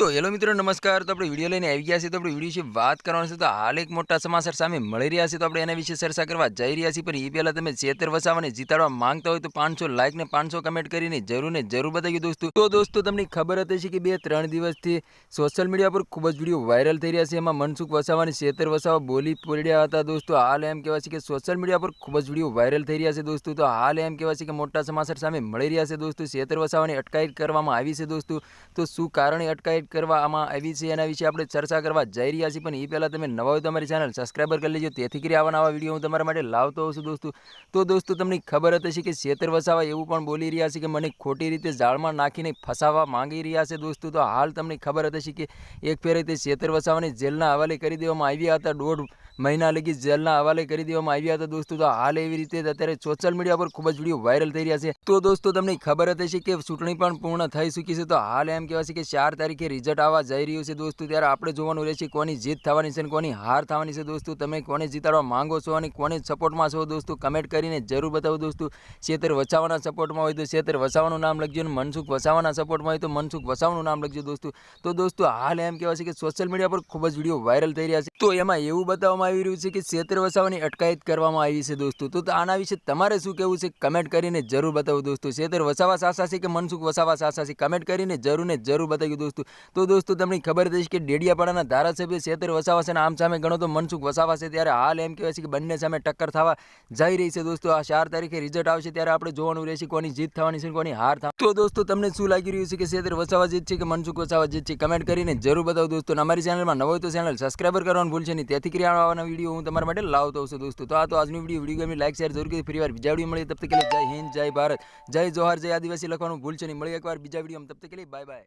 તો હેલો મિત્રો નમસ્કાર. તો આપણે વિડીયો લઈને આવી ગયા છીએ. તો આપણે વિડીયો વિશે વાત કરવાની છે. તો હાલ એક મોટા સમાચાર સામે મળી રહ્યા છે. તો આપણે એના વિશે ચર્ચા કરવા જઈ રહ્યા છીએ. પણ એ પહેલાં તમે ચેતર વસાવાને જીતાડવા માંગતા હોય તો 500 લાઇક ને 500 કમેન્ટ કરીને જરૂર બતાવ્યું દોસ્તો. તો દોસ્તો તમને ખબર હતી કે 2-3 દિવસથી સોશિયલ મીડિયા પર ખૂબ જ વિડીયો વાયરલ થઈ રહ્યા છે. એમાં મનસુખ વસાવા અને ચેતર વસાવા બોલી પડ્યા હતા દોસ્તો. હાલ એમ કહેવાય છે કે સોશિયલ મીડિયા પર ખૂબ જ વિડીયો વાયરલ થઈ રહ્યા છે દોસ્તો. તો હાલ એમ કહેવાય છે કે મોટા સમાચાર સામે મળી રહ્યા છે દોસ્તો. ચેતર વસાવાની અટકાયત કરવામાં આવી છે દોસ્તો. તો શું કારણે અટકાયત કરવામાં આવી છે એના વિશે આપણે ચર્ચા કરવા જઈ રહ્યા છીએ. પણ એ પહેલાં તમે નવા હોય તો અમારી ચેનલ સબસ્ક્રાઈબર કરી લેજો. તેથી કરી આવા વિડીયો હું તમારા માટે લાવતો હોઉં છું દોસ્તો. તો દોસ્તો તમને ખબર હતી કે ચેતર વસાવા એવું પણ બોલી રહ્યા છે કે મને ખોટી રીતે જાળમાં નાખીને ફસાવવા માંગી રહ્યા છે દોસ્તો. તો હાલ તમને ખબર હતી કે એક ફેરે તે ચેતર વસાવાને જેલના હવાલે કરી દેવામાં આવ્યા હતા. 1.5 મહિના લગી જેલના હવાલે કરી દેવામાં આવ્યા હતા દોસ્તો. તો હાલ એવી રીતે અત્યારે સોશિયલ મીડિયા પર ખૂબ જ વિડીયો વાયરલ થઈ રહ્યા છે. તો દોસ્તો તમને ખબર હતી કે ચૂંટણી પણ પૂર્ણ થઈ ચૂકી છે. તો હાલ એમ કહેવાય છે કે 4 તારીખે રિઝલ્ટ આવવા જઈ રહ્યું છે દોસ્તો. ત્યારે આપણે જોવાનું રહેશે કોની જીત થવાની છે અને કોની હાર થવાની છે દોસ્તો. તમે કોને જીતાડવા માંગો છો અને કોને સપોર્ટમાં છો દોસ્તો કમેન્ટ કરીને જરૂર બતાવો દોસ્તો. ચેતર વસાવાના સપોર્ટમાં હોય તો ચેતર વસાવાનું નામ લખજો અને મનસુખ વસાવાના સપોર્ટમાં હોય તો મનસુખ વસાવાનું નામ લખજો દોસ્તો. તો દોસ્તો હાલ એમ કહેવાય છે કે સોશિયલ મીડિયા પર ખૂબ જ વિડીયો વાયરલ થઈ રહ્યા છે. તો એમાં એવું બતાવવામાં આવી રહ્યું છે કે ચેતર વસાવાની અટકાયત કરવામાં આવી છે દોસ્તો. તો આના વિશે તમારે શું કહેવું છે કમેન્ટ કરીને જરૂર બતાવો દોસ્તો. ચેતર વસાવા સાચા છે કે મનસુખ વસાવા સાચા છે કમેન્ટ કરીને જરૂર બતાવ્યું દોસ્તો. તો દોસ્તો તમને ખબર હતી કે ડેડિયાપાડાના ધારાસભ્ય ચેતર વસાવા છે અને આમ સામે ગણો તો મનસુખ વસાવા છે. ત્યારે હાલ એમ કહેવાય છે કે બંને સામે ટક્કર થવા જઈ રહી છે દોસ્તો. આ 4 તારીખે રિઝલ્ટ આવશે ત્યારે આપણે જોવાનું રહેશે કોની જીત થવાની છે કોની હાર થવાની. તો દોસ્તો તમને શું લાગી રહ્યું છે કે ચેતર વસાવા જીત છે કે મનસુખ વસાવા જીત છે કમેન્ટ કરીને જરૂર બતાવો દોસ્તો. અને અમારી ચેનલમાં નવો હોય તો ચેનલ સબસ્ક્રાઈબર કરવાનું ભૂલશે નહીં. તેથી કરી આવવાના વિડીયો હું તમારા માટે લાવતો હોઉં છું દોસ્તો. તો આ તો આજનો વિડીયો ગમે લાઈક શેર જરૂર કરી ફરી વાર બીજા વિડીયો મળીએ. તબ તક કે જય હિન્દ જય ભારત જય જોહાર જય આદિવાસી લખવાનું ભૂલશે નહીં. મળીએ એકવાર બીજા વિડીયો. તબ તક કે બાય બાય.